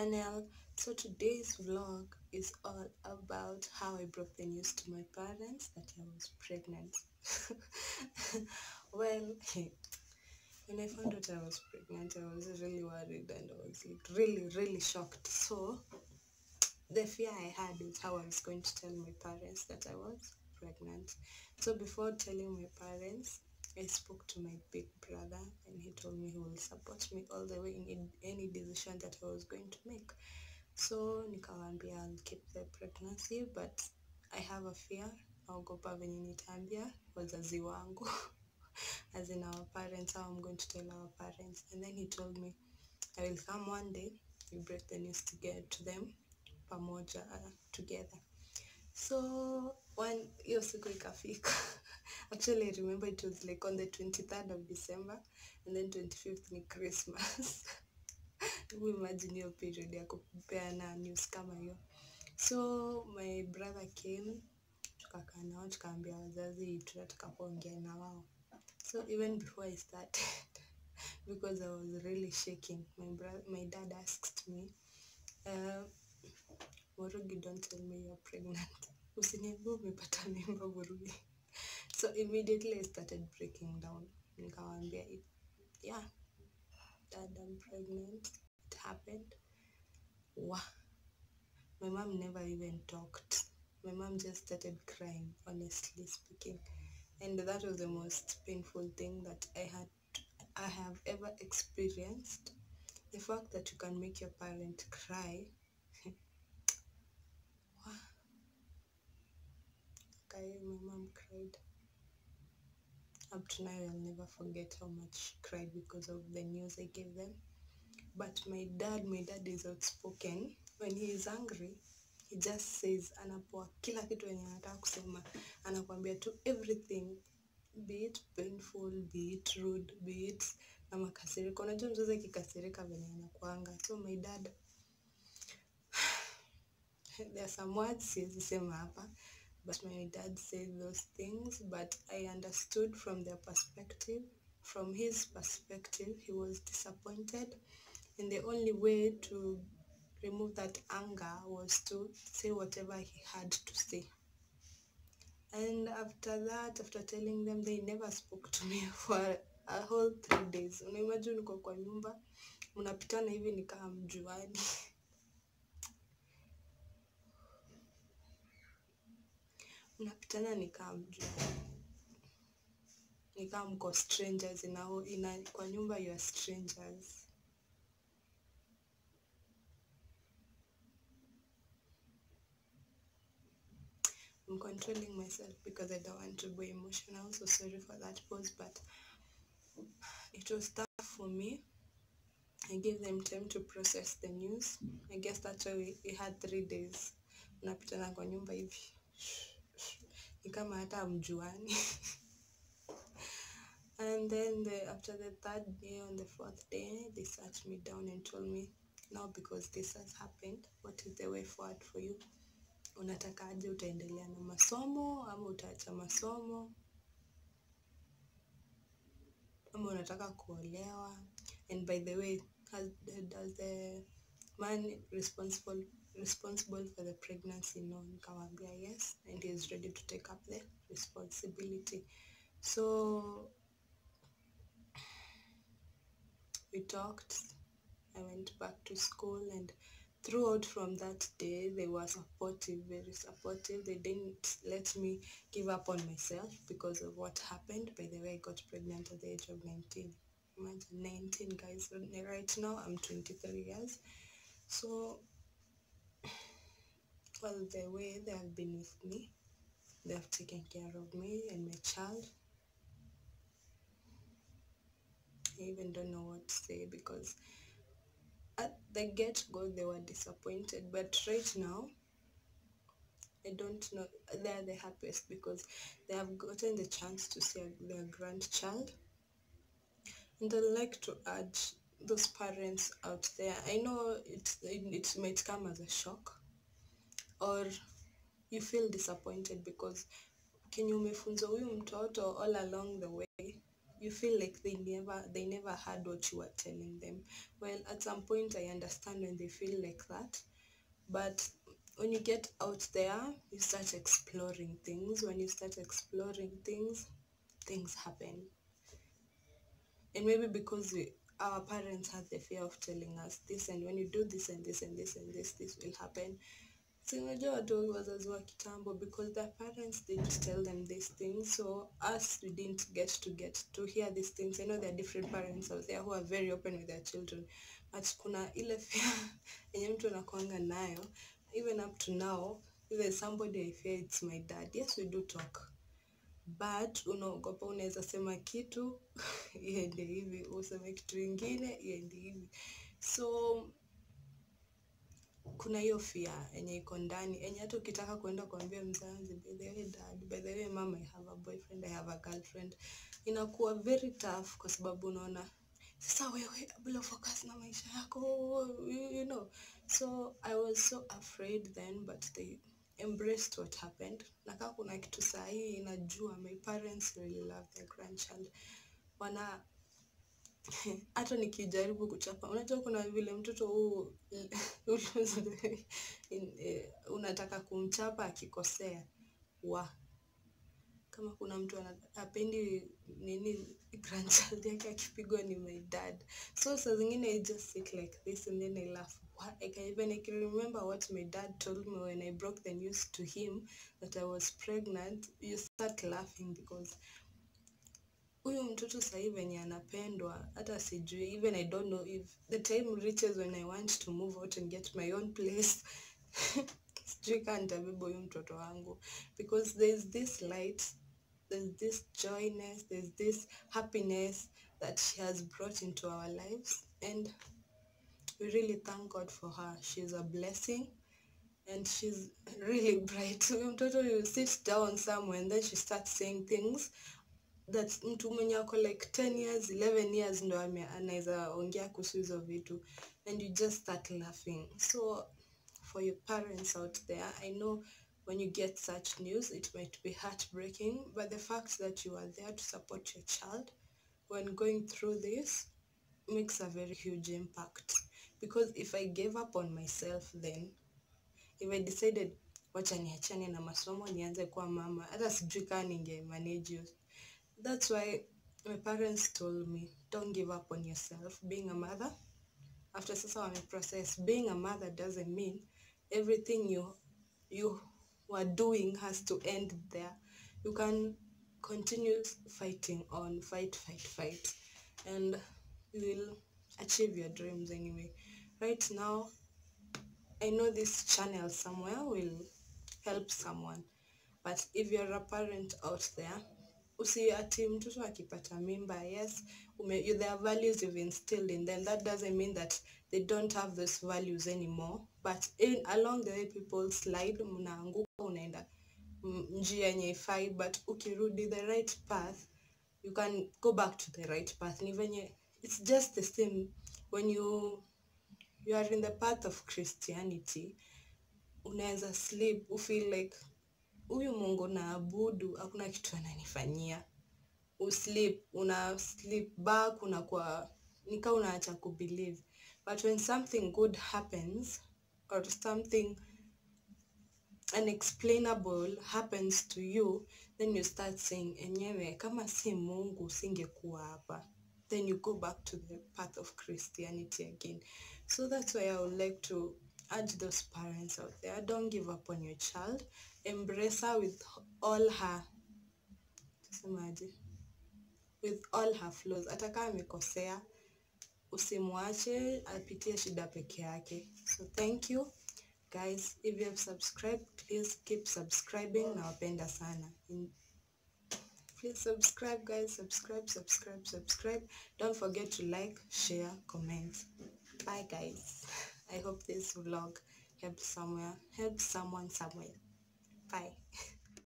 channel. So today's vlog is all about how I broke the news to my parents that I was pregnant. Well, when I found out I was pregnant, I was really worried and I was like really shocked. So the fear I had is how I was going to tell my parents that I was pregnant. So before telling my parents, I spoke to my big brother and he told me he will support me all the way in any decision that I was going to make. So nikawambia I'll keep the pregnancy, but I have a fear. Naogopa venye nitaambia wazazi wangu as in our parents, how I'm going to tell our parents. And then he told me I will come one day, we break the news to them pamoja together. So hiyo siku ikafika. Actually, I remember it was like on the 23rd of December and then 25th ni Christmas. You imagine hiyo period ya kupeana news kama hiyo. So my brother came, tukakaa nao, tukaambia wazazi tunataka kuongea na wao. So even before I started, because I was really shaking, my dad asked me, Murugi, don't tell me you're pregnant. Usiniambie umepata mimba Murugi. So immediately I started breaking down. Nikawambia, yeah, Dad, I'm pregnant. It happened. Wow. My mom never even talked. My mom just started crying, honestly speaking. And that was the most painful thing that I have ever experienced. The fact that you can make your parent cry. Wow. Okay, my mom cried. Up to now, I'll never forget how much she cried because of the news I gave them. But my dad is outspoken. When he is angry, he just says, anapoa kila kitu yenye anataka kusema, anakuambia tu everything, be it painful, be it rude, be it na makasiriko. Unajua mzazi akikasirika venye anakuanga. So my dad, there are some words siwezi sema hapa, but my dad said those things, but I understood from their perspective. From his perspective, he was disappointed, and the only way to remove that anger was to say whatever he had to say. And after that, after telling them, they never spoke to me for a whole 3 days. Unaimagine uko kwa nyumba, mnapitana hivi ni kama mjuani. Mnapitana ni kama mjuani. Ni kama mko strangers kwa nyumba you are strangers. I'm controlling myself because I don't want to be emotional, so sorry for that pause, but it was tough for me. I gave them time to process the news. I guess that's why we had 3 days. Unapitana kwa nyumba hivi. Ni kama hata mjuani. And then after the 3rd day, on the 4th day, they sat me down and told me, now because this has happened, what is the way forward for you? Unataka aje, utaendelea na masomo ama utaacha masomo? Ama unataka kuolewa? And by the way, does the man responsible for the pregnancy know? Nikawambia yes, and he is ready to take up the responsibility. So we talked. I went back to school, and throughout from that day, they were supportive, very supportive. They didn't let me give up on myself because of what happened. By the way, I got pregnant at the age of 19. Imagine 19, guys. Right now, I'm 23 years. So, well, the way they have been with me, they have taken care of me and my child. I even don't know what to say because at the get-go, they were disappointed. But right now, I don't know, they are the happiest because they have gotten the chance to see their grandchild. And I'd like to urge those parents out there. I know it might come as a shock, or you feel disappointed because kenye umefunza huyu mtoto all along the way you feel like they never heard what you were telling them. Well, at some point I understand when they feel like that, but when you get out there, you start exploring things. When you start exploring things, things happen. And maybe because our parents had the fear of telling us this, and when you do this and this and this and this will happen. So unajua watu wazazi wa kitambo, because their parents didn't tell them these things, so us, we didn't get to hear these things. I know there are different parents out there who are very open with their children, but kuna ile fear yenye mtu anakuanga nayo. Even up to now, if there's somebody I fear, it's my dad. Yes, we do talk, but unaogopa unaweza sema kitu iende hivi, useme kitu ingine iende hivi. So kuna hiyo fear yenye iko ndani, yenye hata ukitaka kuenda kuambia mzazi, by the way dad, by the way mama, I have a boyfriend, I have a girlfriend, inakuwa very tough, kwa sababu unaona sasa wewe bila focus na maisha yako, you know. So I was so afraid then, but they embraced what happened. Na kama kuna kitu sahi inajua, my parents really love their grandchild. Wana hata nikijaribu kuchapa, unajua kuna vile mtoto huu unataka kumchapa akikosea, kama kuna mtu hapendi nini grandchild yake akipigwa ni my dad. So saa zingine I just sit like this and then I laugh. I can remember what my dad told me when I broke the news to him that I was pregnant. You start laughing because huyu mtoto sasa hivi venye anapendwa, hata sijui, even I don't know if the time reaches when I want to move out and get my own place. Sijui kama nitabeba huyu mtoto wangu, because there's this light, there's this joyness, there's this happiness that she has brought into our lives, and we really thank God for her. She's a blessing and she's really bright. Huyu mtoto, you sit down somewhere and then she starts saying things that mtu mwenye ako like 10 years 11 years ndo anaweza ongea kuhusu hizo vitu, and you just start laughing. So for your parents out there, I know when you get such news it might be heartbreaking, but the fact that you are there to support your child when going through this makes a very huge impact. Because if I gave up on myself then, if I decided wacha niachane na masomo nianze kuwa mama, hata sijui kama ninge manage you. That's why my parents told me, don't give up on yourself. Being a mother, after sasa wame process, being a mother doesn't mean everything you were doing has to end there. You can continue fighting on, fight, and you will achieve your dreams anyway. Right now, I know this channel somewhere will help someone, but if you're a parent out there, ati mtoto akipata mimba, yes, there are values you've instilled in them. That doesn't mean that they don't have those values anymore, but along the way people slide, mnaanguka, unaenda njia yenye ifai, but ukirudi the right path, you can go back to the right path. Ni venye it's just the same when you are in the path of Christianity. Unaweza sleep, feel like huyu Mungu naabudu hakuna kitu ananifanyia. Una sleep back, unakuwa nika unaacha kubelieve. But when something good happens or something unexplainable happens to you, then you start saying, enyewe kama si Mungu singekuwa hapa. Then you go back to the path of Christianity again. So that's why I would like to urge those parents out there, don't give up on your child. Embrace her with all her flaws. Hata kama amekosea, usimwache apitie shida peke yake. So thank you guys. If you have subscribed, please keep subscribing. Nawapenda sana. Please subscribe guys, subscribe. Don't forget to like, share, comment. Bye guys. I hope this vlog helped someone somewhere. Bye.